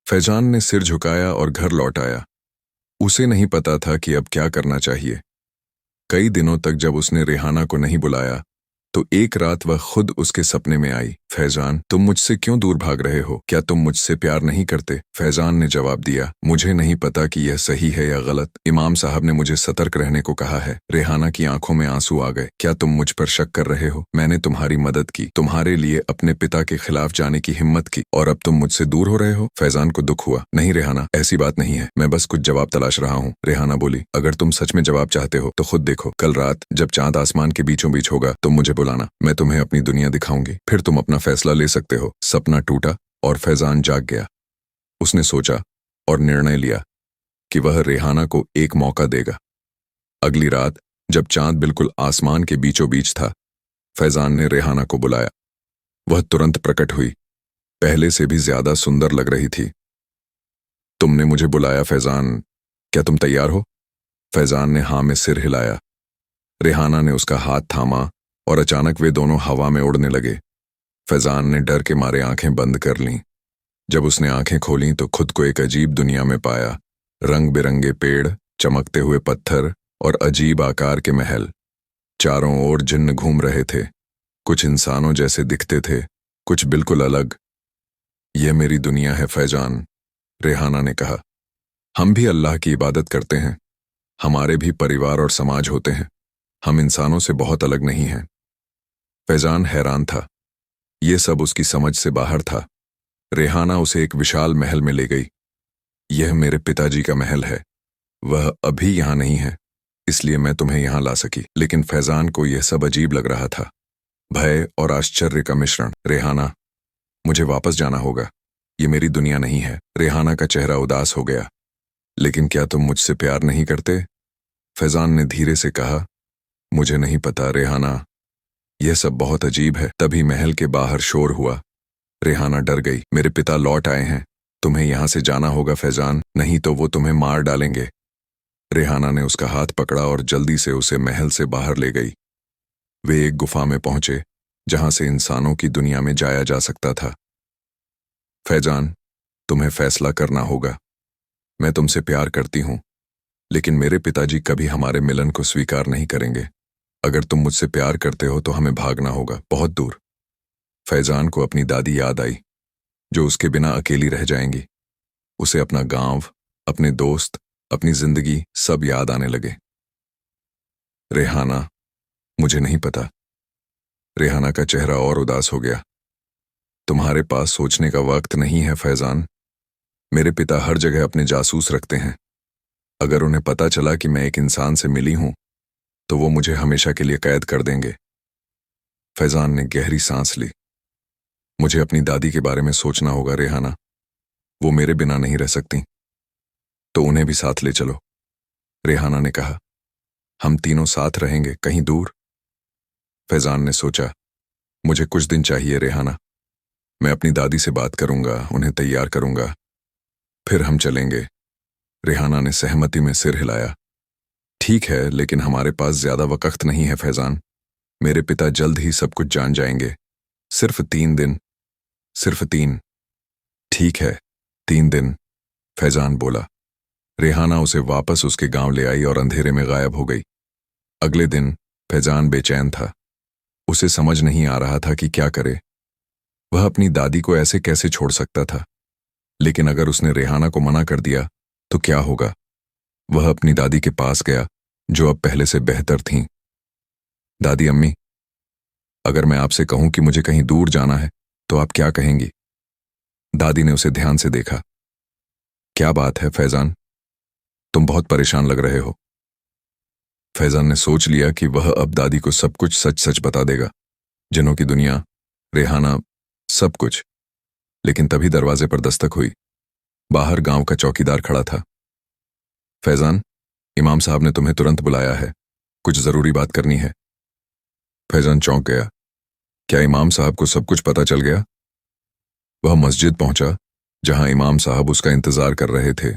फैजान ने सिर झुकाया और घर लौट आया। उसे नहीं पता था कि अब क्या करना चाहिए। कई दिनों तक जब उसने रेहाना को नहीं बुलाया तो एक रात वह खुद उसके सपने में आई। फैजान, तुम मुझसे क्यों दूर भाग रहे हो? क्या तुम मुझसे प्यार नहीं करते? फैजान ने जवाब दिया, मुझे नहीं पता कि यह सही है या गलत। इमाम साहब ने मुझे सतर्क रहने को कहा है। रेहाना की आंखों में आंसू आ गए। क्या तुम मुझ पर शक कर रहे हो? मैंने तुम्हारी मदद की, तुम्हारे लिए अपने पिता के खिलाफ जाने की हिम्मत की, और अब तुम मुझसे दूर हो रहे हो? फैजान को दुख हुआ। नहीं रेहाना, ऐसी बात नहीं है, मैं बस कुछ जवाब तलाश रहा हूँ। रेहाना बोली, अगर तुम सच में जवाब चाहते हो तो खुद देखो, कल रात जब चांद आसमान के बीचों बीच होगा तुम मुझे बुलाना, मैं तुम्हें अपनी दुनिया दिखाऊंगी, फिर तुम अपना फैसला ले सकते हो। सपना टूटा और फैजान जाग गया। उसने सोचा और निर्णय लिया कि वह रेहाना को एक मौका देगा। अगली रात जब चांद बिल्कुल आसमान के बीचों बीच था, फैजान ने रेहाना को बुलाया। वह तुरंत प्रकट हुई, पहले से भी ज्यादा सुंदर लग रही थी। तुमने मुझे बुलाया फैजान, क्या तुम तैयार हो? फैजान ने हाँ में सिर हिलाया। रेहाना ने उसका हाथ थामा और अचानक वे दोनों हवा में उड़ने लगे। फैजान ने डर के मारे आंखें बंद कर लीं। जब उसने आंखें खोलीं तो खुद को एक अजीब दुनिया में पाया। रंग बिरंगे पेड़, चमकते हुए पत्थर और अजीब आकार के महल। चारों ओर जिन्न घूम रहे थे, कुछ इंसानों जैसे दिखते थे, कुछ बिल्कुल अलग। यह मेरी दुनिया है फैजान, रेहाना ने कहा। हम भी अल्लाह की इबादत करते हैं, हमारे भी परिवार और समाज होते हैं, हम इंसानों से बहुत अलग नहीं हैं। फैजान हैरान था, ये सब उसकी समझ से बाहर था। रेहाना उसे एक विशाल महल में ले गई। यह मेरे पिताजी का महल है, वह अभी यहाँ नहीं है, इसलिए मैं तुम्हें यहाँ ला सकी। लेकिन फैजान को यह सब अजीब लग रहा था, भय और आश्चर्य का मिश्रण। रेहाना, मुझे वापस जाना होगा, ये मेरी दुनिया नहीं है। रेहाना का चेहरा उदास हो गया। लेकिन क्या तुम मुझसे प्यार नहीं करते? फैजान ने धीरे से कहा, मुझे नहीं पता रेहाना, यह सब बहुत अजीब है। तभी महल के बाहर शोर हुआ। रेहाना डर गई। मेरे पिता लौट आए हैं, तुम्हें यहां से जाना होगा फैजान, नहीं तो वो तुम्हें मार डालेंगे। रेहाना ने उसका हाथ पकड़ा और जल्दी से उसे महल से बाहर ले गई। वे एक गुफा में पहुंचे जहां से इंसानों की दुनिया में जाया जा सकता था। फैजान, तुम्हें फैसला करना होगा। मैं तुमसे प्यार करती हूं, लेकिन मेरे पिताजी कभी हमारे मिलन को स्वीकार नहीं करेंगे। अगर तुम मुझसे प्यार करते हो तो हमें भागना होगा, बहुत दूर। फैजान को अपनी दादी याद आई, जो उसके बिना अकेली रह जाएंगी। उसे अपना गांव, अपने दोस्त, अपनी जिंदगी सब याद आने लगे। रेहाना, मुझे नहीं पता। रेहाना का चेहरा और उदास हो गया। तुम्हारे पास सोचने का वक्त नहीं है फैजान। मेरे पिता हर जगह अपने जासूस रखते हैं। अगर उन्हें पता चला कि मैं एक इंसान से मिली हूं तो वो मुझे हमेशा के लिए कैद कर देंगे। फैजान ने गहरी सांस ली। मुझे अपनी दादी के बारे में सोचना होगा रेहाना, वो मेरे बिना नहीं रह सकती। तो उन्हें भी साथ ले चलो, रेहाना ने कहा। हम तीनों साथ रहेंगे, कहीं दूर। फैजान ने सोचा, मुझे कुछ दिन चाहिए रेहाना, मैं अपनी दादी से बात करूंगा, उन्हें तैयार करूंगा, फिर हम चलेंगे। रेहाना ने सहमति में सिर हिलाया। ठीक है, लेकिन हमारे पास ज्यादा वक्त नहीं है फैजान। मेरे पिता जल्द ही सब कुछ जान जाएंगे। सिर्फ 3 दिन, सिर्फ 3। ठीक है, 3 दिन, फैजान बोला। रेहाना उसे वापस उसके गांव ले आई और अंधेरे में गायब हो गई। अगले दिन फैजान बेचैन था। उसे समझ नहीं आ रहा था कि क्या करे। वह अपनी दादी को ऐसे कैसे छोड़ सकता था? लेकिन अगर उसने रेहाना को मना कर दिया तो क्या होगा? वह अपनी दादी के पास गया, जो अब पहले से बेहतर थीं। दादी अम्मी, अगर मैं आपसे कहूं कि मुझे कहीं दूर जाना है तो आप क्या कहेंगी? दादी ने उसे ध्यान से देखा। क्या बात है फैजान, तुम बहुत परेशान लग रहे हो। फैजान ने सोच लिया कि वह अब दादी को सब कुछ सच सच बता देगा, जिन्हों की दुनिया, रेहाना, सब कुछ। लेकिन तभी दरवाजे पर दस्तक हुई। बाहर गांव का चौकीदार खड़ा था। फैजान, इमाम साहब ने तुम्हें तुरंत बुलाया है, कुछ जरूरी बात करनी है। फैजान चौंक गया। क्या इमाम साहब को सब कुछ पता चल गया? वह मस्जिद पहुंचा, जहां इमाम साहब उसका इंतजार कर रहे थे।